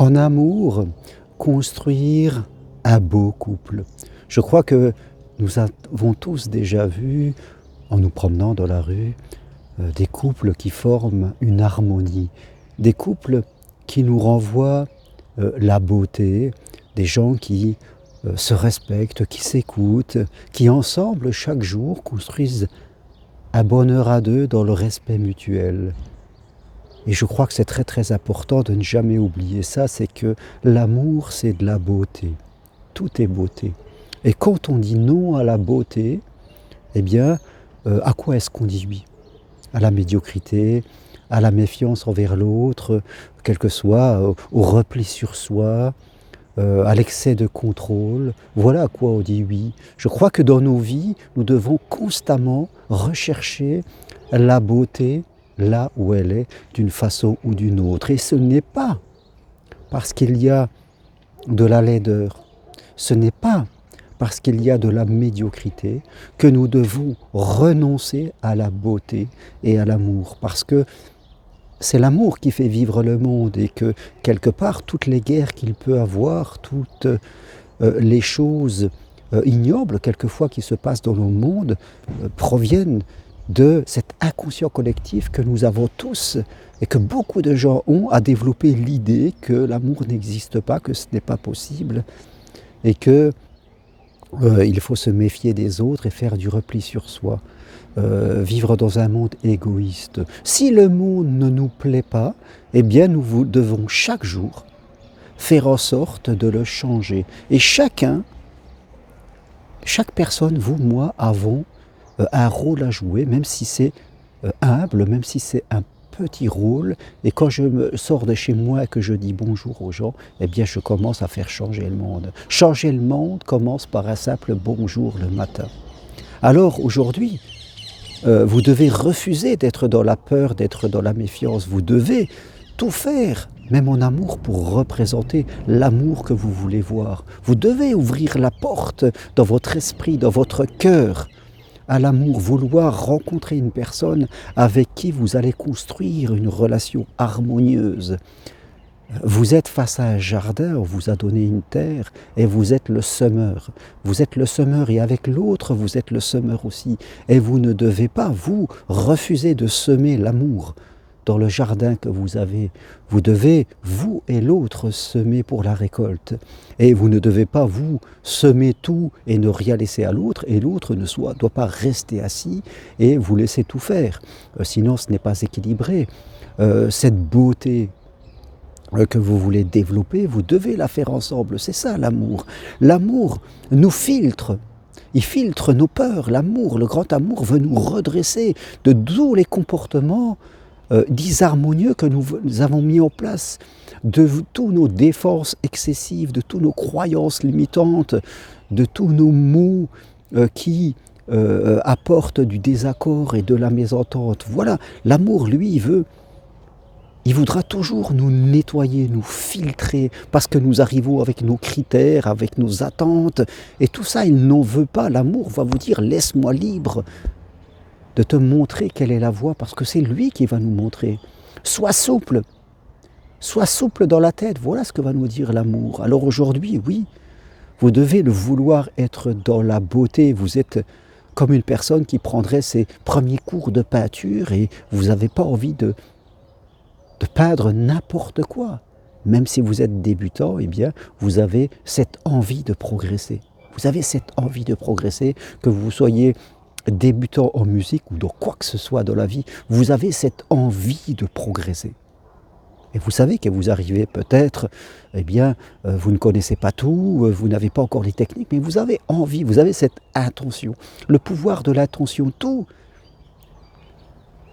En amour, construire un beau couple. Je crois que nous avons tous déjà vu, en nous promenant dans la rue, des couples qui forment une harmonie, des couples qui nous renvoient la beauté, des gens qui se respectent, qui s'écoutent, qui ensemble chaque jour construisent un bonheur à deux dans le respect mutuel. Et je crois que c'est très très important de ne jamais oublier ça, c'est que l'amour c'est de la beauté, tout est beauté. Et quand on dit non à la beauté, eh bien, à quoi est-ce qu'on dit oui? À la médiocrité, à la méfiance envers l'autre, quel que soit, au repli sur soi, à l'excès de contrôle. Voilà à quoi on dit oui. Je crois que dans nos vies, nous devons constamment rechercher la beauté là où elle est, d'une façon ou d'une autre. Et ce n'est pas parce qu'il y a de la laideur, ce n'est pas parce qu'il y a de la médiocrité que nous devons renoncer à la beauté et à l'amour. Parce que c'est l'amour qui fait vivre le monde et que quelque part toutes les guerres qu'il peut avoir, toutes les choses ignobles quelquefois qui se passent dans le monde proviennent de cet inconscient collectif que nous avons tous et que beaucoup de gens ont à développer l'idée que l'amour n'existe pas, que ce n'est pas possible et que il faut se méfier des autres et faire du repli sur soi. Vivre dans un monde égoïste. Si le monde ne nous plaît pas, eh bien nous devons chaque jour faire en sorte de le changer. Et chaque personne, vous, moi, avons un rôle à jouer, même si c'est humble, même si c'est un petit rôle. Et quand je me sors de chez moi et que je dis bonjour aux gens, eh bien je commence à faire changer le monde. Changer le monde commence par un simple bonjour le matin. Alors aujourd'hui, vous devez refuser d'être dans la peur, d'être dans la méfiance. Vous devez tout faire, même en amour, pour représenter l'amour que vous voulez voir. Vous devez ouvrir la porte dans votre esprit, dans votre cœur, à l'amour, vouloir rencontrer une personne avec qui vous allez construire une relation harmonieuse. Vous êtes face à un jardin, on vous a donné une terre et vous êtes le semeur. Vous êtes le semeur et avec l'autre, vous êtes le semeur aussi. Et vous ne devez pas, vous, refuser de semer l'amour dans le jardin que vous avez. Vous devez, vous et l'autre, semer pour la récolte. Et vous ne devez pas, vous, semer tout et ne rien laisser à l'autre, et l'autre ne doit pas rester assis et vous laisser tout faire. Sinon, ce n'est pas équilibré. Cette beauté que vous voulez développer, vous devez la faire ensemble. C'est ça l'amour. L'amour nous filtre. Il filtre nos peurs. L'amour, le grand amour, veut nous redresser de tous les comportements disharmonieux que nous avons mis en place, de tous nos défenses excessives, de toutes nos croyances limitantes, de tous nos mots qui apportent du désaccord et de la mésentente. Voilà, l'amour, lui, il voudra toujours nous nettoyer, nous filtrer, parce que nous arrivons avec nos critères, avec nos attentes, et tout ça, il n'en veut pas. L'amour va vous dire, laisse-moi libre de te montrer quelle est la voie, parce que c'est lui qui va nous montrer. Sois souple dans la tête, voilà ce que va nous dire l'amour. Alors aujourd'hui, oui, vous devez le vouloir être dans la beauté, vous êtes comme une personne qui prendrait ses premiers cours de peinture et vous n'avez pas envie de peindre n'importe quoi. Même si vous êtes débutant, eh bien, vous avez cette envie de progresser. Vous avez cette envie de progresser, que vous soyez débutant en musique ou dans quoi que ce soit dans la vie, vous avez cette envie de progresser. Et vous savez que vous arrivez peut-être, eh bien, vous ne connaissez pas tout, vous n'avez pas encore les techniques, mais vous avez envie, vous avez cette intention. Le pouvoir de l'intention, tout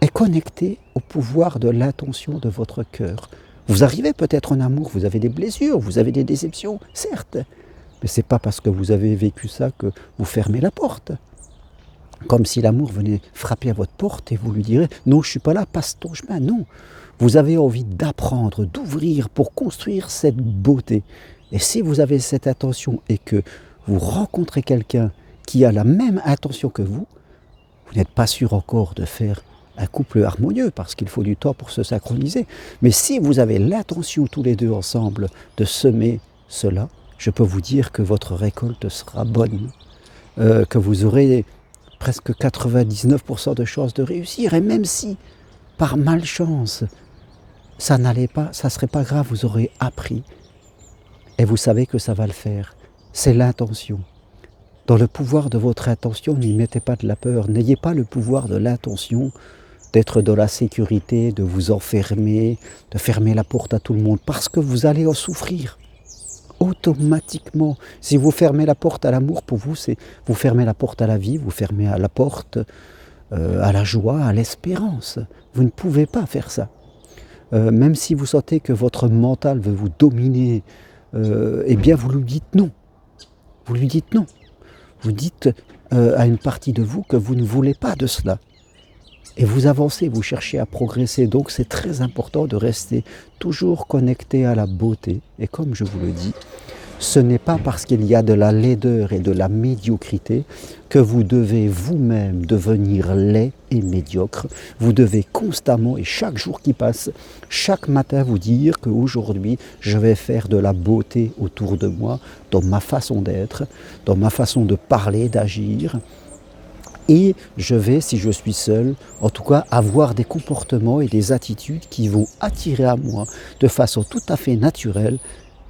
est connecté au pouvoir de l'intention de votre cœur. Vous arrivez peut-être en amour, vous avez des blessures, vous avez des déceptions, certes, mais ce n'est pas parce que vous avez vécu ça que vous fermez la porte. Comme si l'amour venait frapper à votre porte et vous lui direz « Non, je ne suis pas là, passe ton chemin ». Non, vous avez envie d'apprendre, d'ouvrir pour construire cette beauté. Et si vous avez cette intention et que vous rencontrez quelqu'un qui a la même intention que vous n'êtes pas sûr encore de faire un couple harmonieux, parce qu'il faut du temps pour se synchroniser. Mais si vous avez l'intention tous les deux ensemble de semer cela, je peux vous dire que votre récolte sera bonne, que vous aurez presque 99% de chances de réussir. Et même si, par malchance, ça n'allait pas, ça ne serait pas grave, vous aurez appris. Et vous savez que ça va le faire. C'est l'intention. Dans le pouvoir de votre intention, n'y mettez pas de la peur. N'ayez pas le pouvoir de l'intention d'être dans la sécurité, de vous enfermer, de fermer la porte à tout le monde, parce que vous allez en souffrir. Automatiquement. Si vous fermez la porte à l'amour, pour vous, c'est vous fermez la porte à la vie, vous fermez la porte à la joie, à l'espérance. Vous ne pouvez pas faire ça. Même si vous sentez que votre mental veut vous dominer, eh bien vous lui dites non. Vous lui dites non. Vous dites à une partie de vous que vous ne voulez pas de cela. Et vous avancez, vous cherchez à progresser. Donc c'est très important de rester toujours connecté à la beauté. Et comme je vous le dis, ce n'est pas parce qu'il y a de la laideur et de la médiocrité que vous devez vous-même devenir laid et médiocre. Vous devez constamment, et chaque jour qui passe, chaque matin vous dire qu'aujourd'hui, je vais faire de la beauté autour de moi, dans ma façon d'être, dans ma façon de parler, d'agir. Et je vais, si je suis seul, en tout cas avoir des comportements et des attitudes qui vont attirer à moi de façon tout à fait naturelle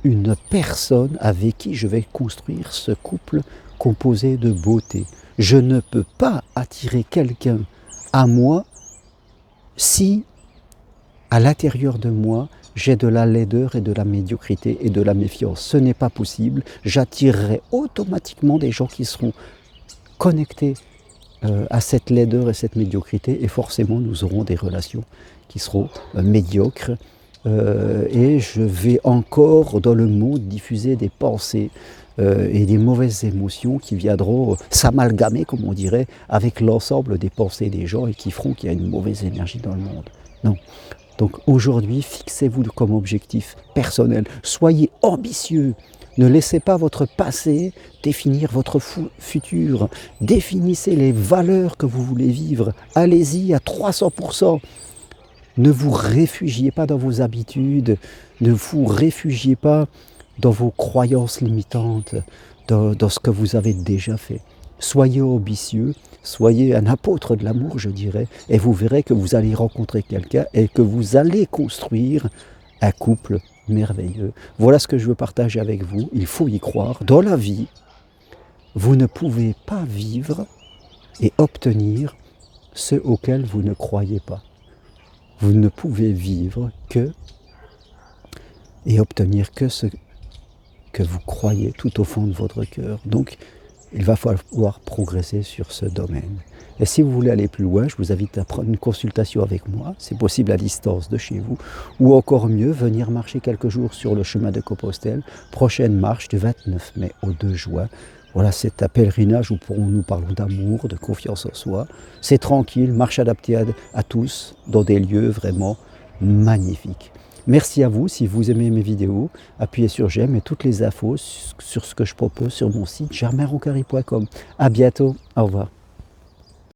une personne avec qui je vais construire ce couple composé de beauté. Je ne peux pas attirer quelqu'un à moi si, à l'intérieur de moi, j'ai de la laideur et de la médiocrité et de la méfiance. Ce n'est pas possible. J'attirerai automatiquement des gens qui seront connectés à cette laideur et cette médiocrité, et forcément nous aurons des relations qui seront médiocres. Et je vais encore dans le monde diffuser des pensées et des mauvaises émotions qui viendront s'amalgamer, comme on dirait, avec l'ensemble des pensées des gens et qui feront qu'il y a une mauvaise énergie dans le monde. Non. Donc aujourd'hui, fixez-vous comme objectif personnel, soyez ambitieux, ne laissez pas votre passé définir votre futur, définissez les valeurs que vous voulez vivre, allez-y à 300%. Ne vous réfugiez pas dans vos habitudes, ne vous réfugiez pas dans vos croyances limitantes, dans ce que vous avez déjà fait. Soyez ambitieux, soyez un apôtre de l'amour, je dirais, et vous verrez que vous allez rencontrer quelqu'un et que vous allez construire un couple merveilleux. Voilà ce que je veux partager avec vous. Il faut y croire. Dans la vie, vous ne pouvez pas vivre et obtenir ce auquel vous ne croyez pas. Vous ne pouvez vivre que et obtenir que ce que vous croyez tout au fond de votre cœur. Donc, il va falloir progresser sur ce domaine. Et si vous voulez aller plus loin, je vous invite à prendre une consultation avec moi. C'est possible à distance de chez vous. Ou encore mieux, venir marcher quelques jours sur le chemin de Compostelle. Prochaine marche du 29 mai au 2 juin. Voilà, c'est un pèlerinage où nous parlons d'amour, de confiance en soi. C'est tranquille, marche adaptée à tous, dans des lieux vraiment magnifiques. Merci à vous. Si vous aimez mes vidéos, appuyez sur j'aime et toutes les infos sur ce que je propose sur mon site germainroncari.com. À bientôt. Au revoir.